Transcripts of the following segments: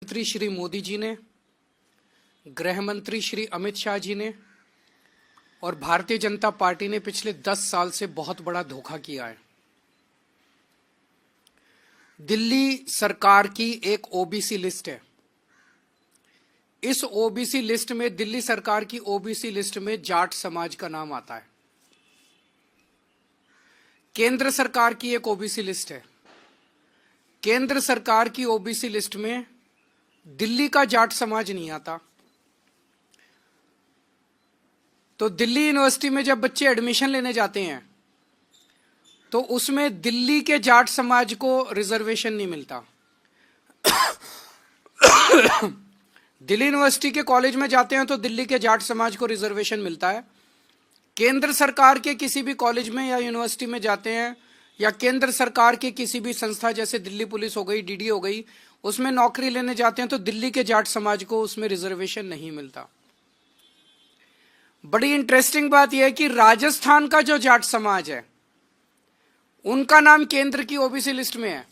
मंत्री श्री मोदी जी ने, गृह मंत्री श्री अमित शाह जी ने और भारतीय जनता पार्टी ने पिछले 10 साल से बहुत बड़ा धोखा किया है। दिल्ली सरकार की एक ओबीसी लिस्ट है। इस ओबीसी लिस्ट में, दिल्ली सरकार की ओबीसी लिस्ट में जाट समाज का नाम आता है। केंद्र सरकार की एक ओबीसी लिस्ट है। केंद्र सरकार की ओबीसी लिस्ट में दिल्ली का जाट समाज नहीं आता। तो दिल्ली यूनिवर्सिटी में जब बच्चे एडमिशन लेने जाते हैं तो उसमें दिल्ली के जाट समाज को रिजर्वेशन नहीं मिलता। दिल्ली यूनिवर्सिटी के कॉलेज में जाते हैं तो दिल्ली के जाट समाज को रिजर्वेशन मिलता है। केंद्र सरकार के किसी भी कॉलेज में या यूनिवर्सिटी में जाते हैं या केंद्र सरकार की किसी भी संस्था जैसे दिल्ली पुलिस हो गई, डीडी हो गई, उसमें नौकरी लेने जाते हैं तो दिल्ली के जाट समाज को उसमें रिजर्वेशन नहीं मिलता। बड़ी इंटरेस्टिंग बात यह है कि राजस्थान का जो जाट समाज है उनका नाम केंद्र की ओबीसी लिस्ट में है।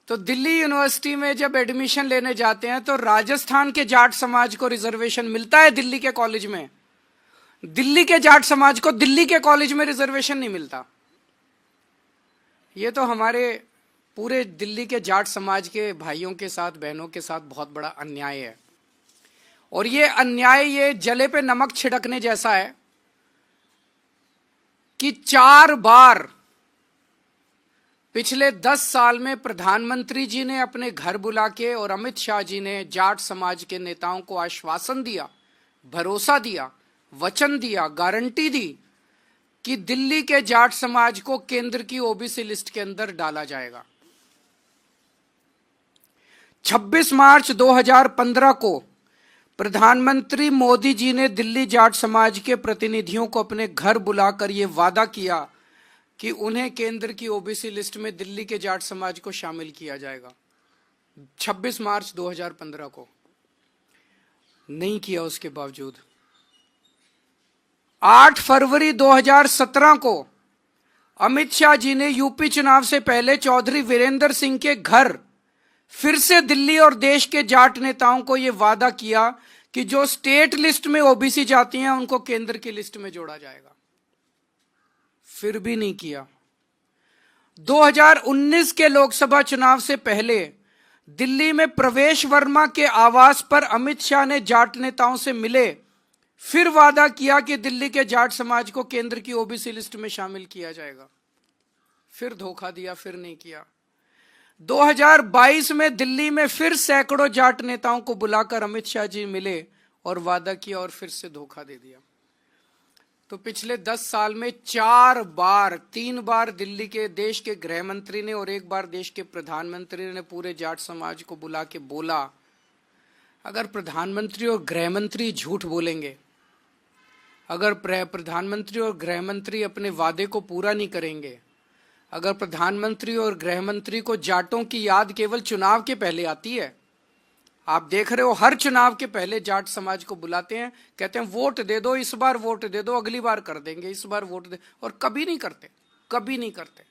तो दिल्ली यूनिवर्सिटी में जब एडमिशन लेने जाते हैं तो राजस्थान के जाट समाज को रिजर्वेशन मिलता है दिल्ली के कॉलेज में। दिल्ली के जाट समाज को दिल्ली के कॉलेज में रिजर्वेशन नहीं मिलता। यह तो हमारे पूरे दिल्ली के जाट समाज के भाइयों के साथ, बहनों के साथ बहुत बड़ा अन्याय है। और ये अन्याय ये जले पे नमक छिड़कने जैसा है कि 4 बार पिछले 10 साल में प्रधानमंत्री जी ने अपने घर बुला के और अमित शाह जी ने जाट समाज के नेताओं को आश्वासन दिया, भरोसा दिया, वचन दिया, गारंटी दी कि दिल्ली के जाट समाज को केंद्र की ओबीसी लिस्ट के अंदर डाला जाएगा। 26 मार्च 2015 को प्रधानमंत्री मोदी जी ने दिल्ली जाट समाज के प्रतिनिधियों को अपने घर बुलाकर यह वादा किया कि उन्हें केंद्र की ओबीसी लिस्ट में दिल्ली के जाट समाज को शामिल किया जाएगा। 26 मार्च 2015 को नहीं किया। उसके बावजूद 8 फरवरी 2017 को अमित शाह जी ने यूपी चुनाव से पहले चौधरी वीरेंद्र सिंह के घर फिर से दिल्ली और देश के जाट नेताओं को यह वादा किया कि जो स्टेट लिस्ट में ओबीसी जाती हैं उनको केंद्र की लिस्ट में जोड़ा जाएगा। फिर भी नहीं किया। 2019 के लोकसभा चुनाव से पहले दिल्ली में प्रवेश वर्मा के आवास पर अमित शाह ने जाट नेताओं से मिले, फिर वादा किया कि दिल्ली के जाट समाज को केंद्र की ओबीसी लिस्ट में शामिल किया जाएगा। फिर धोखा दिया, फिर नहीं किया। 2022 में दिल्ली में फिर सैकड़ों जाट नेताओं को बुलाकर अमित शाह जी मिले और वादा किया और फिर से धोखा दे दिया। तो पिछले 10 साल में 4 बार, 3 बार दिल्ली के देश के गृह मंत्री ने और 1 बार देश के प्रधानमंत्री ने पूरे जाट समाज को बुला के बोला, अगर प्रधानमंत्री और गृह मंत्री झूठ बोलेंगे, अगर प्रधानमंत्री और गृह मंत्री अपने वादे को पूरा नहीं करेंगे, अगर प्रधानमंत्री और गृह मंत्री को जाटों की याद केवल चुनाव के पहले आती है, आप देख रहे हो हर चुनाव के पहले जाट समाज को बुलाते हैं, कहते हैं वोट दे दो, इस बार वोट दे दो, अगली बार कर देंगे, इस बार वोट दे, और कभी नहीं करते, कभी नहीं करते।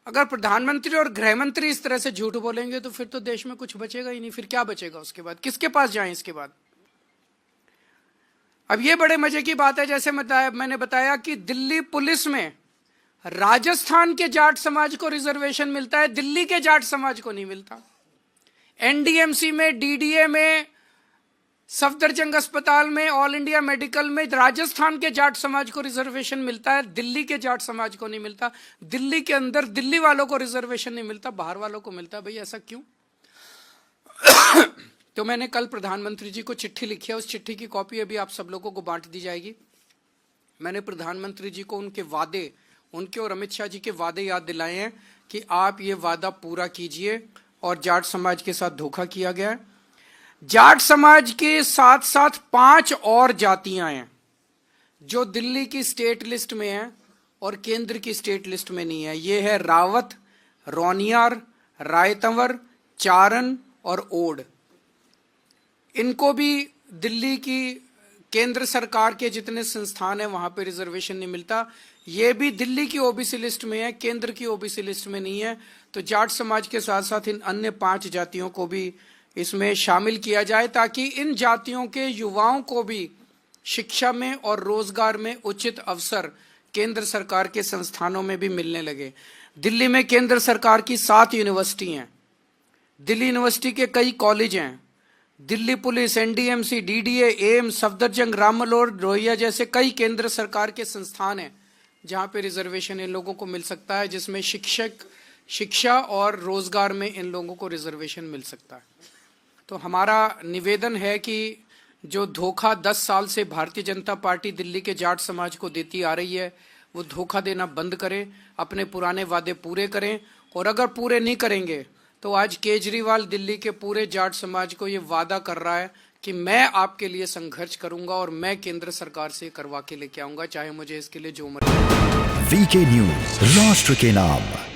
अगर प्रधानमंत्री और गृह मंत्री इस तरह से झूठ बोलेंगे तो फिर तो देश में कुछ बचेगा ही नहीं। फिर क्या बचेगा उसके बाद? किसके पास जाएं इसके बाद? अब ये बड़े मजे की बात है, जैसे मैंने बताया कि दिल्ली पुलिस में राजस्थान के जाट समाज को रिजर्वेशन मिलता है, दिल्ली के जाट समाज को नहीं मिलता। एनडीएमसी में, डीडीए में, सफदरजंग अस्पताल में, ऑल इंडिया मेडिकल में राजस्थान के जाट समाज को रिजर्वेशन मिलता है, दिल्ली के जाट समाज को नहीं मिलता। दिल्ली के अंदर दिल्ली वालों को रिजर्वेशन नहीं मिलता, बाहर वालों को मिलता है। भाई ऐसा क्यों? तो मैंने कल प्रधानमंत्री जी को चिट्ठी लिखी है, उस चिट्ठी की कॉपी अभी आप सब लोगों को बांट दी जाएगी। मैंने प्रधानमंत्री जी को उनके वादे, उनके और अमित शाह जी के वादे याद दिलाए हैं कि आप ये वादा पूरा कीजिए और जाट समाज के साथ धोखा किया गया है। जाट समाज के साथ साथ 5 और जातियां हैं जो दिल्ली की स्टेट लिस्ट में हैं और केंद्र की स्टेट लिस्ट में नहीं है। ये है रावत, रोनियार, रायतंवर, चारण और ओड। इनको भी दिल्ली की केंद्र सरकार के जितने संस्थान हैं वहां पे रिजर्वेशन नहीं मिलता। ये भी दिल्ली की ओबीसी लिस्ट में है, केंद्र की ओबीसी लिस्ट में नहीं है। तो जाट समाज के साथ साथ इन अन्य 5 जातियों को भी इसमें शामिल किया जाए, ताकि इन जातियों के युवाओं को भी शिक्षा में और रोजगार में उचित अवसर केंद्र सरकार के संस्थानों में भी मिलने लगे। दिल्ली में केंद्र सरकार की 7 यूनिवर्सिटी हैं, दिल्ली यूनिवर्सिटी के कई कॉलेज हैं, Delhi police, NDMC, DDA, AIIMS, Safdarjung, Ram Manohar Lohia जैसे कई केंद्र सरकार के संस्थान हैं जहां पे रिजर्वेशन इन लोगों को मिल सकता है, जिसमें शिक्षा और रोजगार में इन लोगों को रिजर्वेशन मिल सकता है। तो हमारा निवेदन है कि जो धोखा 10 साल से भारतीय जनता पार्टी दिल्ली के जाट समाज को देती आ रही है, वो धोखा देना बंद करें, अपने पुराने वादे पूरे करें। और अगर पूरे नहीं करेंगे तो आज केजरीवाल दिल्ली के पूरे जाट समाज को ये वादा कर रहा है कि मैं आपके लिए संघर्ष करूंगा और मैं केंद्र सरकार से करवा के लेके आऊंगा, चाहे मुझे इसके लिए जो मर्जी। वीके न्यूज, राष्ट्र के नाम।